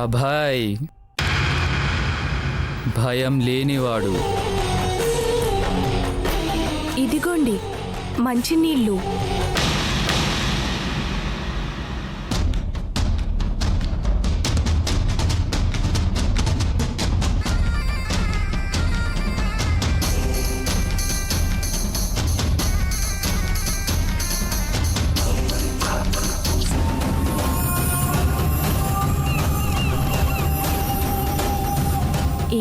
అభయ్ భయం లేనివాడు. ఇదిగోండి మంచినీళ్ళు.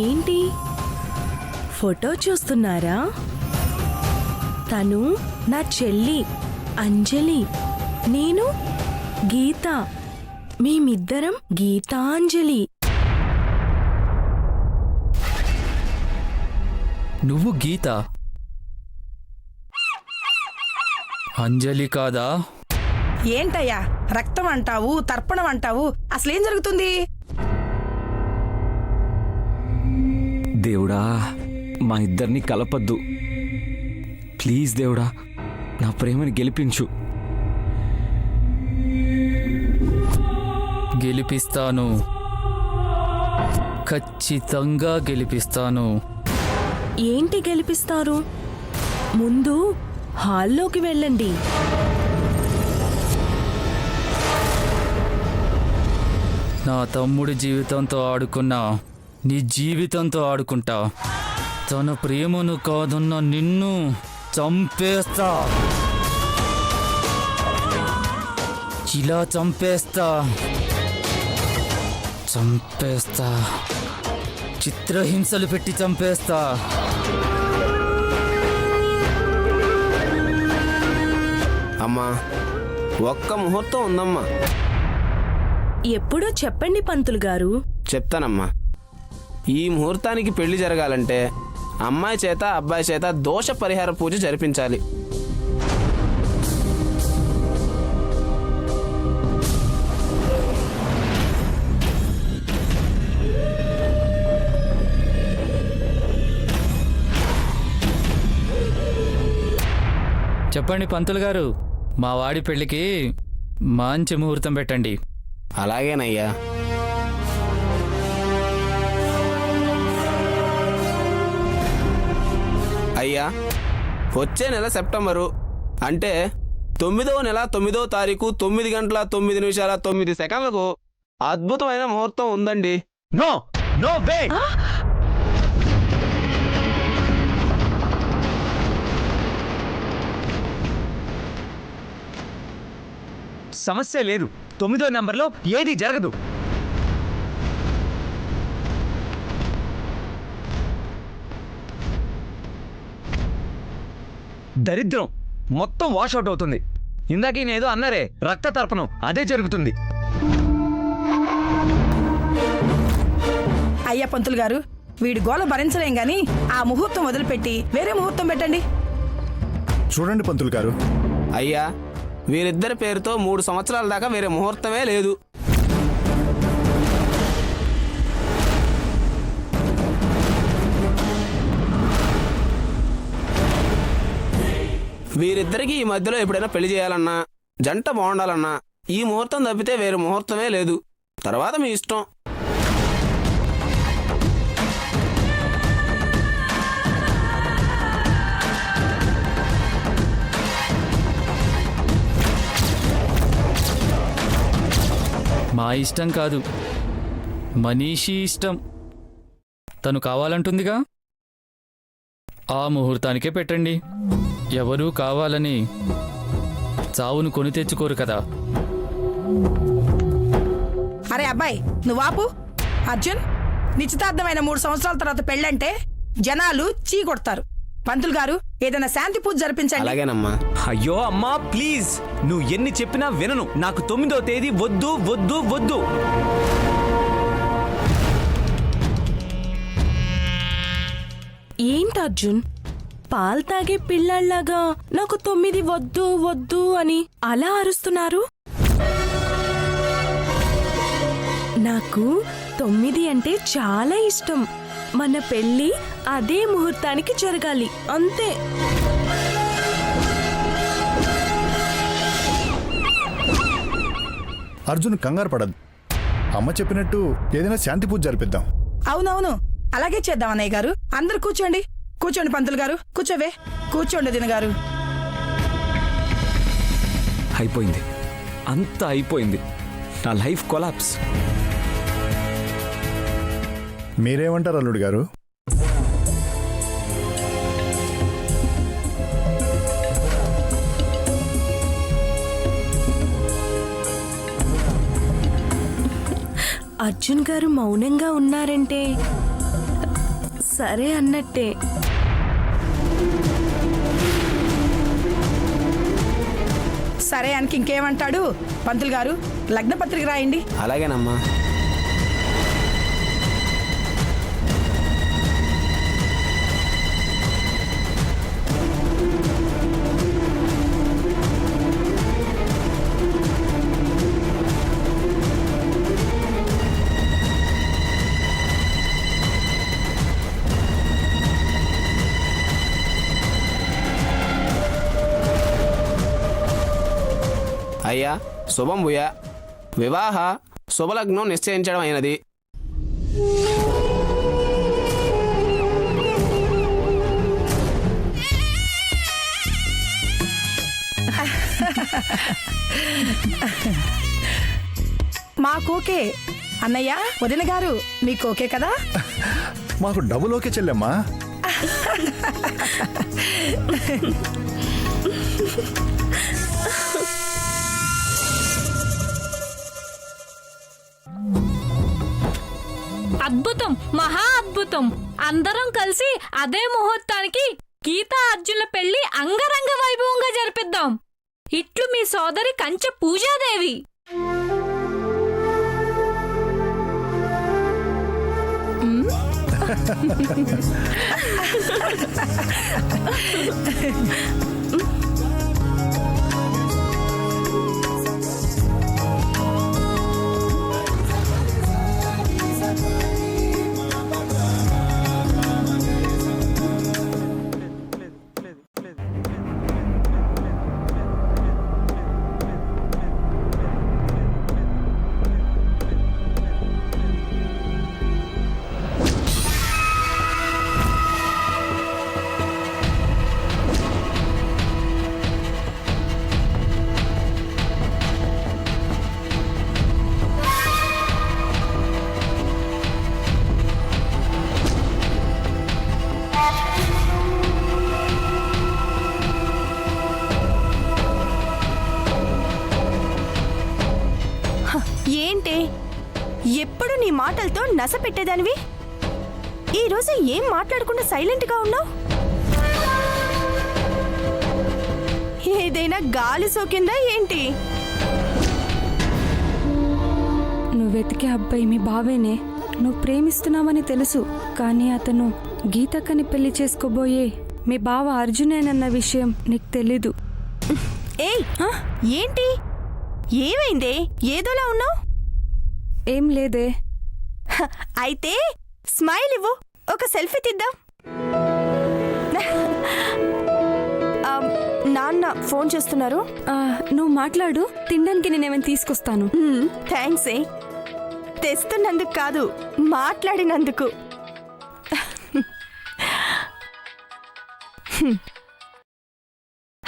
ఏంటి ఫోటో చూస్తున్నారా? తను నా చెల్లి అంజలి, నేను గీత. మేమిద్దరం గీతాంజలి. నువ్వు గీత, అంజలి కాదా? ఏంటయ్యా రక్తం అంటావు, తర్పణం అంటావు, అసలేం జరుగుతుంది? దేవుడా, మా ఇద్దరిని కలపద్దు ప్లీజ్. దేవుడా, నా ప్రేమని గెలిపించు. గెలిపిస్తాను, ఖచ్చితంగా గెలిపిస్తాను. ఏంటి గెలిపిస్తారు? ముందు హాల్లోకి వెళ్ళండి. నా తమ్ముడి జీవితంతో ఆడుకున్నా నీ జీవితంతో ఆడుకుంటా. తన ప్రేమను కాదన్న నిన్ను చంపేస్తా, ఇలా చంపేస్తా, చంపేస్తా, చిత్రహింసలు పెట్టి చంపేస్తా. అమ్మా, ఒక్క ముహూర్తం ఉందమ్మా. ఎప్పుడో చెప్పండి పంతులు గారు. చెప్తానమ్మా. ఈ ముహూర్తానికి పెళ్లి జరగాలంటే అమ్మాయి చేత అబ్బాయి చేత దోష పరిహార పూజ జరిపించాలి. చెప్పండి పంతులు గారు, మా వాడి పెళ్లికి మంచి ముహూర్తం పెట్టండి. అలాగేనయ్యా. అయ్యా, వచ్చే నెల సెప్టెంబరు అంటే 9వ నెల 9వ తారీఖు 9 గంటల 9 నిమిషాల 9 సెకండ్లకు అద్భుతమైన ముహూర్తం ఉందండి. No no way. సమస్య లేదు. 9వ నంబర్లో ఏది జరగదు. దరిద్రం మొత్తం వాషౌట్ అవుతుంది. ఇందాక నేనేదో అన్నారే, రక్త తర్పణం, అదే జరుగుతుంది. అయ్యా పంతులు గారు, వీడి గోల భరించలేం గాని ఆ ముహూర్తం వదిలిపెట్టి వేరే ముహూర్తం పెట్టండి. చూడండి పంతులు గారు, అయ్యా, వీరిద్దరి పేరుతో 3 సంవత్సరాల దాకా వేరే ముహూర్తమే లేదు. వీరిద్దరికి ఈ మధ్యలో ఎప్పుడైనా పెళ్లి చేయాలన్నా, జంట బాగుండాలన్నా ఈ ముహూర్తం తప్పితే వేరే ముహూర్తమే లేదు. తర్వాత మీ ఇష్టం. మా ఇష్టం కాదు, మనీషి ఇష్టం. తను కావాలంటుందిగా, ఆ ముహూర్తానికే పెట్టండి. ఎవరూ కావాలని చావును కొని తెచ్చుకోరు కదా. అరే అబ్బాయి, నువ్వాపు. అర్జున్, నిశ్చితార్థమైన 3 సంవత్సరాల తర్వాత పెళ్ళంటే జనాలు చీ కొడతారు. పంతులు గారు, ఏదైనా శాంతి పూజ జరిపించండి. అలాగేనమ్మా. అయ్యో అమ్మా ప్లీజ్, నువ్వు ఎన్ని చెప్పినా వినను. నాకు 9వ తేదీ వద్దు వద్దు వద్దు. ఏంటి అర్జున్, పాలు తాగే పిల్లల్లాగా నాకు 9 వద్దు వద్దు అని అలా అరుస్తున్నారు? నాకు 9 అంటే చాలా ఇష్టం. మన పెళ్ళి అదే ముహూర్తానికి జరగాలి, అంతే. అర్జున్ కంగారు పడద్దు. అమ్మ చెప్పినట్టు ఏదైనా శాంతి పూజ జరిపిద్దాం. అవునవును, అలాగే చేద్దాం అన్నయ్య గారు. అందరూ కూర్చోండి, కూర్చోండి పంతులు గారు, కూర్చోవే, కూర్చోండి దిన గారు. అయిపోయింది, అంతా అయిపోయింది. నా లైఫ్ కొలాప్స్. మీరేమంటారు అల్లుడు గారు? అర్జున్ గారు మౌనంగా ఉన్నారంటే సరే అన్నట్టే. సరే అనకి ఇంకేమంటాడు? పంతులు గారు లగ్న పత్రిక రాయండి. అలాగేనమ్మా. అయ్యా శుభం భూయ, వివాహ శుభలగ్నం నిశ్చయించడం అయినది. మాకోకే అన్నయ్య, వదిన గారు మీకు ఓకే కదా? మాకు డబుల్ ఓకే చెల్లెమ్మా. అద్భుతం, మహా అద్భుతం. అందరం కలిసి అదే ముహూర్తానికి గీతా అర్జునుల పెళ్లి అంగరంగ వైభవంగా జరిపిద్దాం. ఇట్లు మీ సోదరి కంచె పూజాదేవి. ఏంటే ఎప్పుడు నీ మాటలతో నస పెట్టేదానివి? ఈరోజు ఏం మాట్లాడకుండా సైలెంట్గా ఉన్నావు? ఏదైనా గాలి సోకిందా ఏంటి? నువ్వు వెతికే అబ్బాయి మీ బావేనే. నువ్వు ప్రేమిస్తున్నావని తెలుసు, కానీ అతను గీతక్కని పెళ్లి చేసుకోబోయే మీ బావ అర్జునేనన్న విషయం నీకు తెలీదు. ఏయ్, ఏంటి? ఏమైందే? ఏదోలా ఉన్నావు? ఏం లేదే. అయితే స్మైల్ ఇవ్వు, ఒక సెల్ఫీ తీద్దాం. నాన్న ఫోన్ చేస్తున్నారు. నువ్వు మాట్లాడు, తినడానికి నేనేమైనా తీసుకొస్తాను. థ్యాంక్స్ ఏ, తెస్తున్నందుకు కాదు, మాట్లాడినందుకు.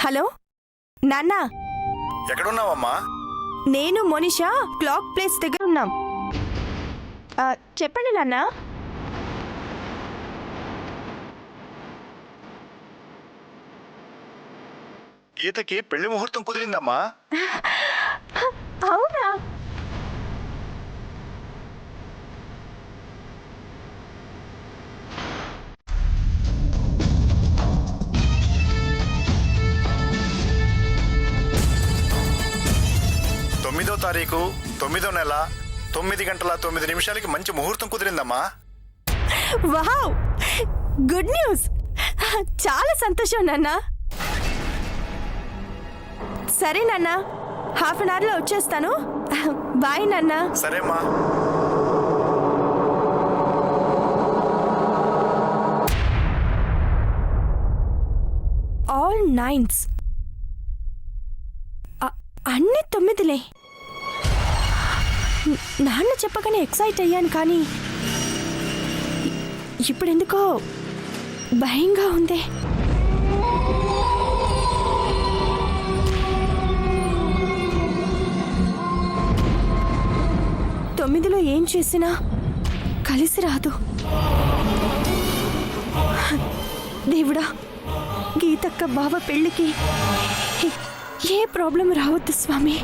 హలో నాన్న. ఎక్కడున్నావమ్మా? నేను మోనిషా క్లాక్ ప్లేస్ దగ్గర ఉన్నాం. చెప్పండి నాన్న. గీతకి పెళ్లి ముహూర్తం కుదిరిందమ్మా. అవునా? తారీఖు 9వ నెల 9:09 మంచి ముహూర్తం కుదిరిందమ్మా. Wow, good news. చాలా సంతోషం నాన్న. సరే నాన్న, హాఫ్ అన్ అవర్లో వచ్చేస్తాను. బాయ్ నాన్న. సరేమ్మా. ఆల్ 9s, అన్ని 9లే. నాన్న చెప్పగానే ఎక్సైట్ అయ్యాను, కానీ ఇప్పుడెందుకో భయంగా ఉంది. తొమ్మిదిలో ఏం చేసినా కలిసి రాదు. దేవుడా, గీతక్క బావ పెళ్ళికి ఏ ప్రాబ్లం రావద్దు స్వామి.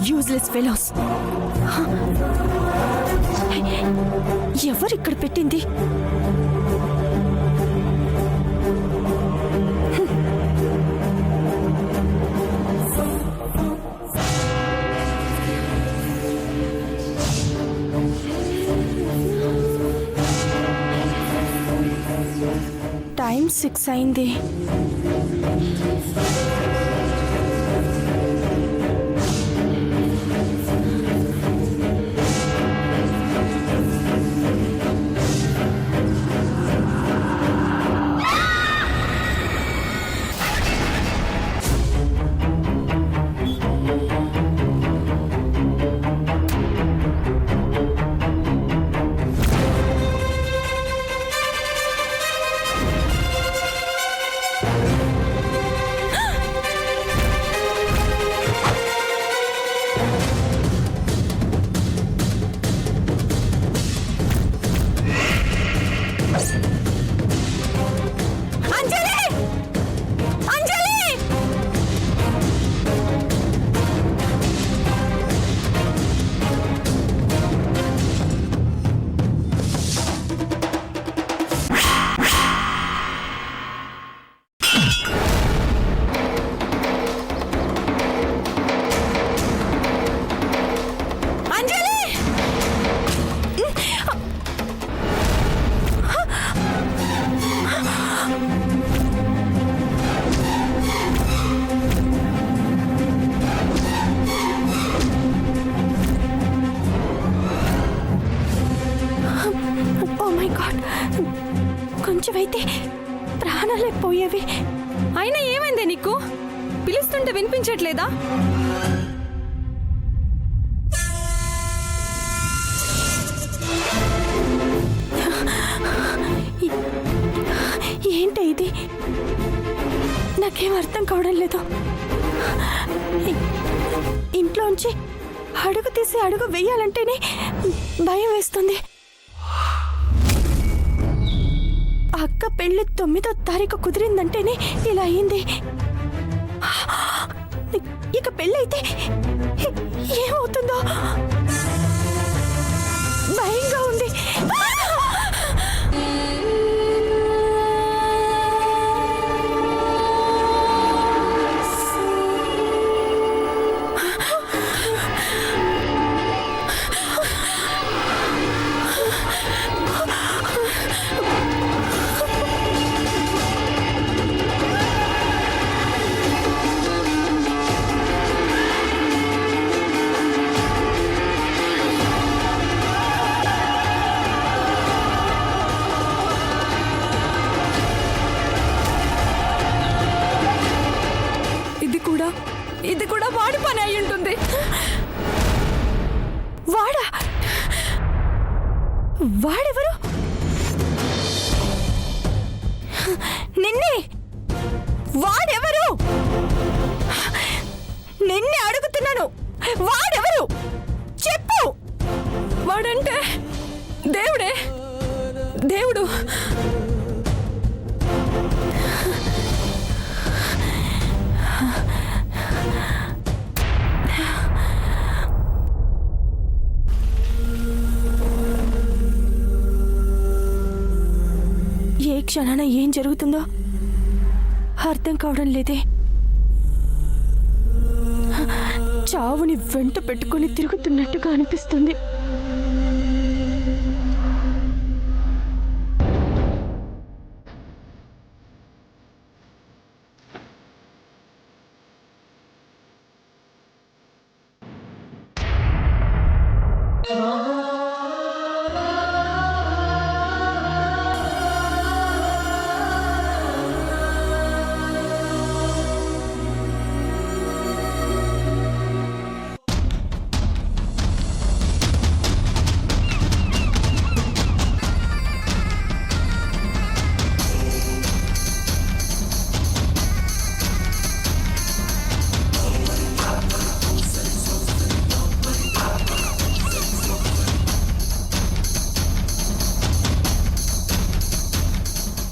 Useless fellows. ఎవరిక్కడ పెట్టింది? టైం 6 అయింది. కొంచెమైతే ప్రాణాలే పోయేవి. అయినా ఏమైందే నీకు? పిలుస్తుంటే వినిపించట్లేదా? ఏంటి ఇది? నాకేం అర్థం కావడం లేదు. ఇంట్లోంచి అడుగు తీసి అడుగు వెయ్యాలంటేనే భయం వేస్తుంది. అక్క పెళ్లి 9వ తారీఖు కుదిరిందంటేనే ఇలా అయింది. ఇక పెళ్ళైతే ఏమవుతుందో భయంగా ఉంది. ఇది కూడా వాడి పని అయి ఉంటుంది. వాడా? వాడెవరు? నిన్నే? వాడెవరు? నిన్నే అడుగుతున్నాను, వాడెవరు చెప్పు. వాడంటే దేవుడే. దేవుడు క్షణాన ఏం జరుగుతుందో అర్థం కావడం లేదే. చావుని వెంట పెట్టుకుని తిరుగుతున్నట్టుగా అనిపిస్తుంది.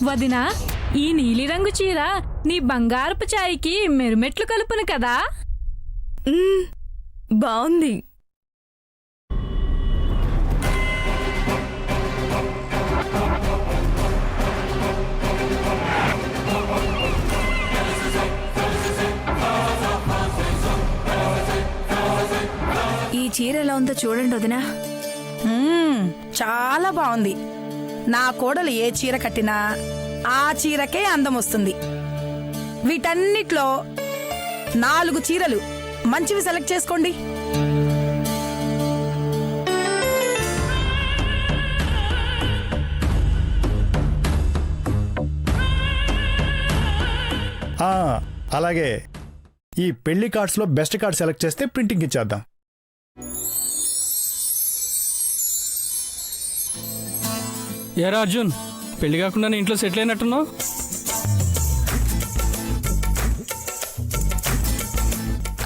వదినా, ఈ నీలిరంగు చీర నీ బంగారపు చాయికి మెరుమెట్లు కలుపును కదా. బాగుంది. ఈ చీర ఎలా ఉందో చూడండి వదినా. చాలా బాగుంది. నా కోడలు ఏ చీర కట్టినా ఆ చీరకే అందం వస్తుంది. వీటన్నిట్లో 4 చీరలు మంచివి సెలెక్ట్ చేసుకోండి. అలాగే ఈ పెళ్లి కార్డ్స్లో బెస్ట్ కార్డ్ సెలెక్ట్ చేస్తే ప్రింటింగ్ ఇచ్చేద్దాం. ఏరా అర్జున్, పెళ్లి కాకుండా ఇంట్లో సెటిల్ అయినట్టున్నావు?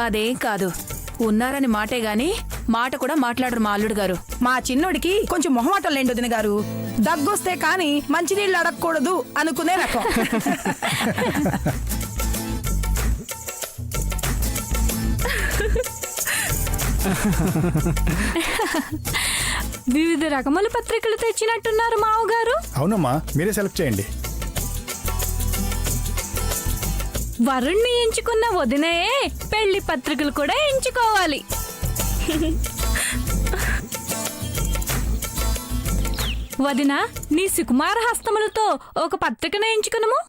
అదేం కాదు, ఉన్నారని మాటే గాని మాట కూడా మాట్లాడరు మా అల్లుడు గారు. మా చిన్నోడికి కొంచెం మొహమాటం లేండి వదిన గారు. దగ్గొస్తే కాని మంచినీళ్ళు అడగకూడదు అనుకునే రకం. వివిధ రకముల పత్రికలు తెచ్చినట్టున్నారు మావగారు. అవునమ్మా, మీరే సెలెక్ట్ చేయండి. వరుణ్ణి ఎంచుకున్న వదినే పెళ్లి పత్రికలు కూడా ఎంచుకోవాలి. వదినా, నీ సుకుమార హస్తములతో ఒక పత్రికను ఎంచుకునము.